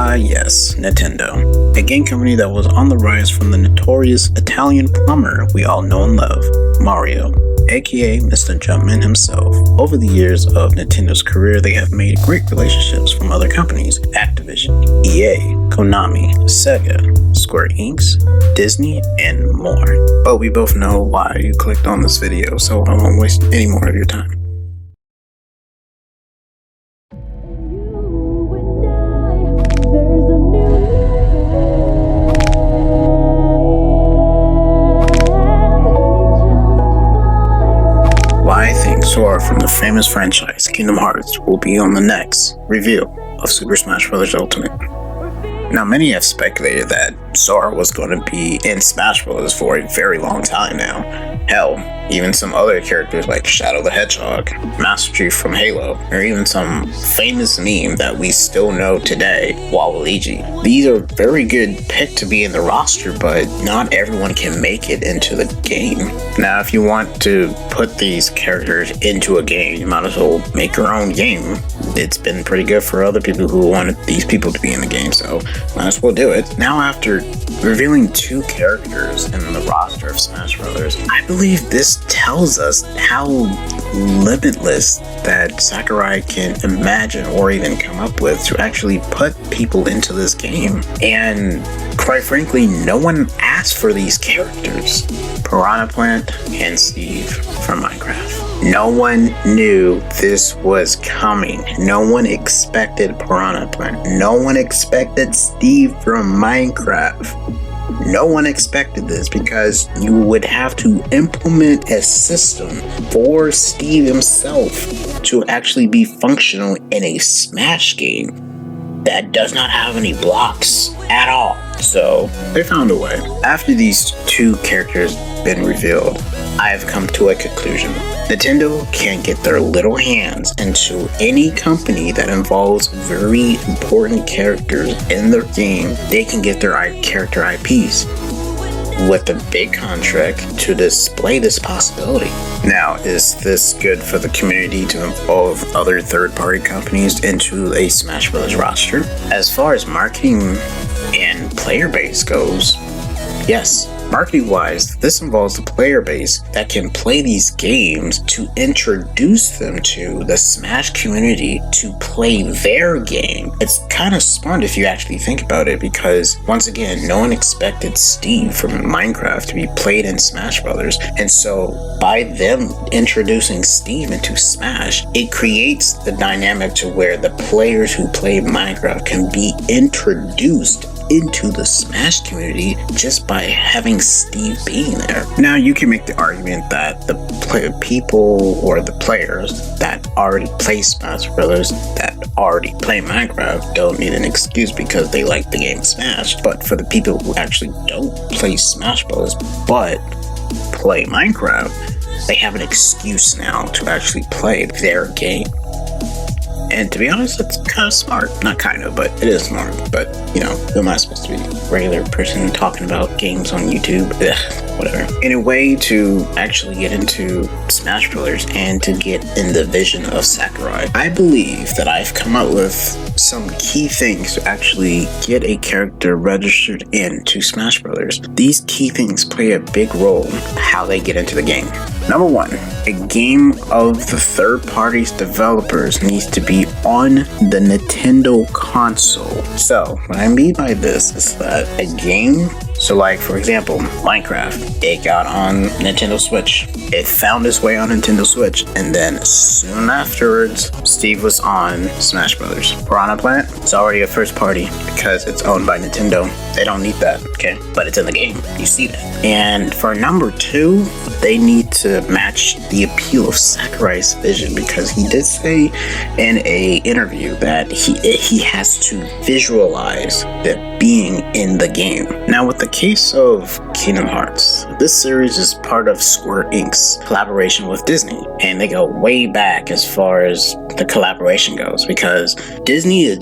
Ah yes, Nintendo. A game company that was on the rise from the notorious Italian plumber we all know and love, Mario, aka Mr. Jumpman himself. Over the years of Nintendo's career, they have made great relationships from other companies: Activision, EA, Konami, Sega, Square Enix, Disney, and more. But we both know why you clicked on this video, so I won't waste any more of your time. Why I think Sora from the famous franchise Kingdom Hearts will be on the next review of Super Smash Bros. Ultimate. Now, many have speculated that Sora was going to be in Smash Bros. For a very long time now. Hell, even some other characters like Shadow the Hedgehog, Master Chief from Halo, or even some famous meme that we still know today, Waluigi. These are very good pick to be in the roster, but not everyone can make it into the game. Now, if you want to put these characters into a game, you might as well make your own game. It's been pretty good for other people who wanted these people to be in the game, so might as well do it. Now, after revealing 2 characters in the roster of Smash Bros., I believe this tells us how limitless that Sakurai can imagine or even come up with to actually put people into this game. And quite frankly, no one asked for these characters. Piranha Plant and Steve from Minecraft. No one knew this was coming. No one expected Piranha Plant. No one expected Steve from Minecraft. No one expected this because you would have to implement a system for Steve himself to actually be functional in a Smash game that does not have any blocks at all. So they found a way. After these 2 characters been revealed, I have come to a conclusion. Nintendo can't get their little hands into any company that involves very important characters in their game. They can get their character IPs with a big contract to display this possibility. Now, is this good for the community to involve other third-party companies into a Smash Bros. Roster? As far as marketing and player base goes, yes. Marketing-wise, this involves the player base that can play these games to introduce them to the Smash community to play their game. It's kind of smart if you actually think about it, because once again, no one expected Steve from Minecraft to be played in Smash Brothers, and so by them introducing Steve into Smash, it creates the dynamic to where the players who play Minecraft can be introduced into the Smash community just by having Steve being there. Now, you can make the argument that the people or the players that already play Smash Brothers, that already play Minecraft, don't need an excuse because they like the game Smash. But for the people who actually don't play Smash Brothers but play Minecraft, they have an excuse now to actually play their game. And to be honest, it's kind of smart. Not kind of, but it is smart. But, you know, who am I supposed to be? A regular person talking about games on YouTube? Ugh, whatever. In a way to actually get into Smash Bros. And to get in the vision of Sakurai, I believe that I've come up with some key things to actually get a character registered into Smash Bros. These key things play a big role in how they get into the game. Number 1, a game of the third party's developers needs to be on the Nintendo console. So what I mean by this is that a game, so like for example, Minecraft, it got on Nintendo Switch. It found its way on Nintendo Switch, and then soon afterwards, Steve was on Smash Brothers. Piranha Plant, it's already a first party because it's owned by Nintendo. They don't need that, okay? But it's in the game. You see that. And for number 2, they need to match the appeal of Sakurai's vision, because he did say in a interview that he has to visualize that being in the game. Now, with the case of Kingdom Hearts, this series is part of Square Enix's collaboration with Disney, and they go way back as far as the collaboration goes, because Disney is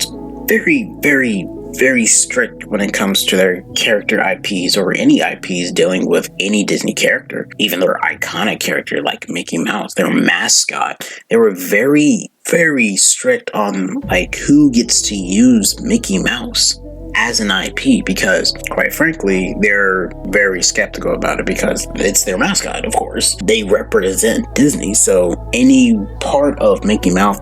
very, very very strict when it comes to their character IPs or any IPs dealing with any Disney character, even their iconic character like Mickey Mouse, their mascot. They were very, very strict on like who gets to use Mickey Mouse as an IP, because quite frankly they're very skeptical about it because it's their mascot. Of course, they represent Disney, so any part of Mickey Mouse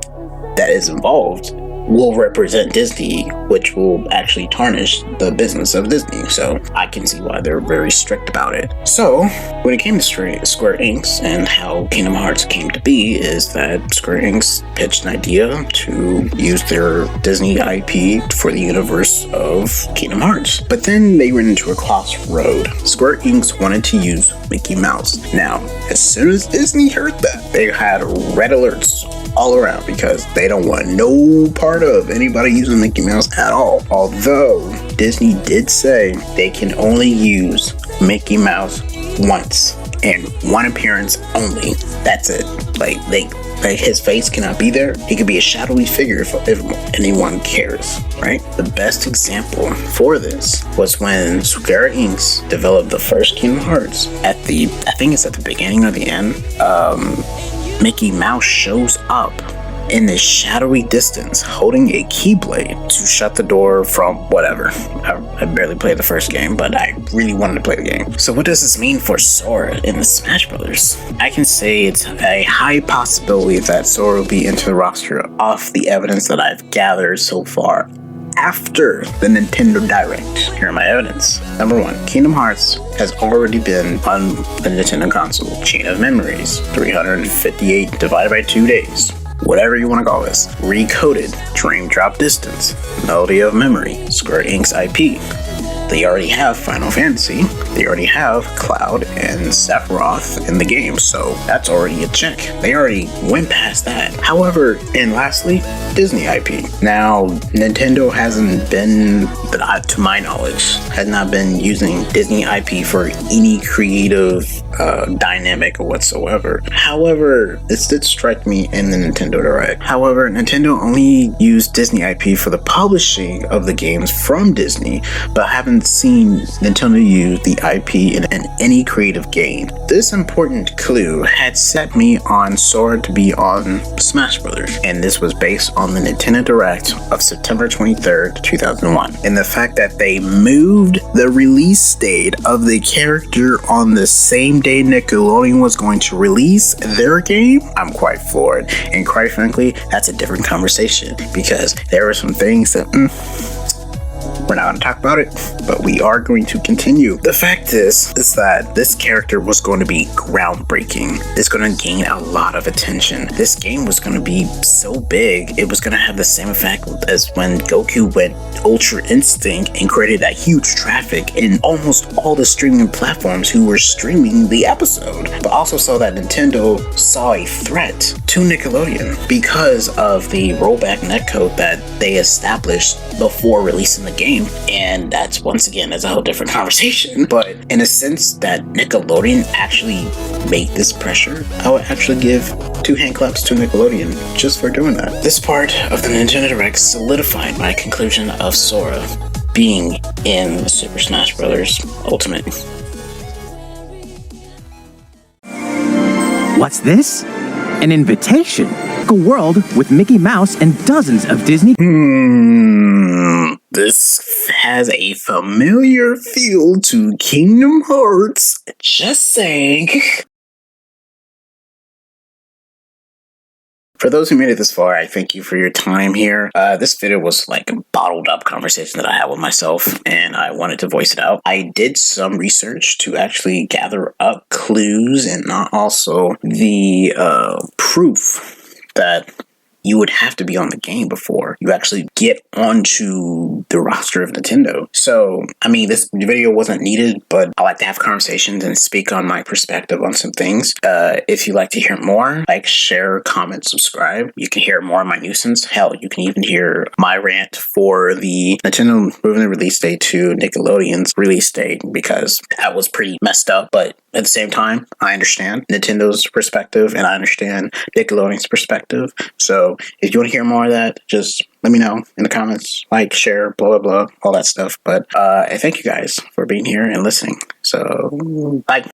that is involved will represent Disney, which will actually tarnish the business of Disney. So I can see why they're very strict about it. So when it came to Square Enix and how Kingdom Hearts came to be is that Square Enix pitched an idea to use their Disney IP for the universe of Kingdom Hearts. But then they ran into a crossroad. Square Enix wanted to use Mickey Mouse. Now, as soon as Disney heard that, they had red alerts all around because they don't want no part of anybody using Mickey Mouse at all. Although Disney did say they can only use Mickey Mouse once and one appearance only. That's it. Like his face cannot be there. He could be a shadowy figure if anyone cares, right? The best example for this was when Square Enix developed the first Kingdom Hearts. I think it's at the beginning or the end. Mickey Mouse shows up in the shadowy distance holding a keyblade to shut the door from whatever. I barely played the first game, but I really wanted to play the game. So what does this mean for Sora in the Smash Brothers? I can say it's a high possibility that Sora will be into the roster off the evidence that I've gathered so far after the Nintendo Direct. Here are my evidence. Number 1, Kingdom Hearts has already been on the Nintendo console. Chain of Memories, 358 divided by 2 days. Whatever you want to call this. Recoded, Dream Drop Distance, Melody of Memory, Square Enix IP. They already have Final Fantasy. They already have Cloud and Sephiroth in the game, so that's already a check. They already went past that. However, and lastly, Disney IP. Now, Nintendo hasn't been, to my knowledge, has not been using Disney IP for any creative dynamic whatsoever. However, this did strike me in the Nintendo Direct. However, Nintendo only used Disney IP for the publishing of the games from Disney, but haven't seen Nintendo use the IP in any creative game. This important clue had set me on Sora to be on Smash Brothers, and this was based on the Nintendo Direct of September 23rd, 2001. And the fact that they moved the release date of the character on the same day Nickelodeon was going to release their game, I'm quite floored. And quite frankly, that's a different conversation because there were some things that we're not going to talk about it, but we are going to continue. The fact is that this character was going to be groundbreaking. It's going to gain a lot of attention. This game was going to be so big, it was going to have the same effect as when Goku went Ultra Instinct and created that huge traffic in almost all the streaming platforms who were streaming the episode. But also saw that Nintendo saw a threat to Nickelodeon because of the rollback netcode that they established before releasing the game. And that's, once again, that's a whole different conversation. But in a sense that Nickelodeon actually made this pressure, I would actually give 2 hand claps to Nickelodeon just for doing that. This part of the Nintendo Direct solidified my conclusion of Sora being in Super Smash Bros. Ultimate. What's this? An invitation? A world with Mickey Mouse and dozens of Disney. This has a familiar feel to Kingdom Hearts. Just saying. For those who made it this far, I thank you for your time here. This video was like a bottled up conversation that I had with myself, and I wanted to voice it out. I did some research to actually gather up clues and also the proof that you would have to be on the game before you actually get onto the roster of Nintendo. So, I mean, this video wasn't needed, but I like to have conversations and speak on my perspective on some things. If you'd like to hear more, like, share, comment, subscribe. You can hear more of my nuisance. Hell, you can even hear my rant for the Nintendo moving the release date to Nickelodeon's release date, because that was pretty messed up, but at the same time, I understand Nintendo's perspective and I understand Nickelodeon's perspective. So if you want to hear more of that, just let me know in the comments, like, share, blah, blah, blah, all that stuff. But I thank you guys for being here and listening. So, bye.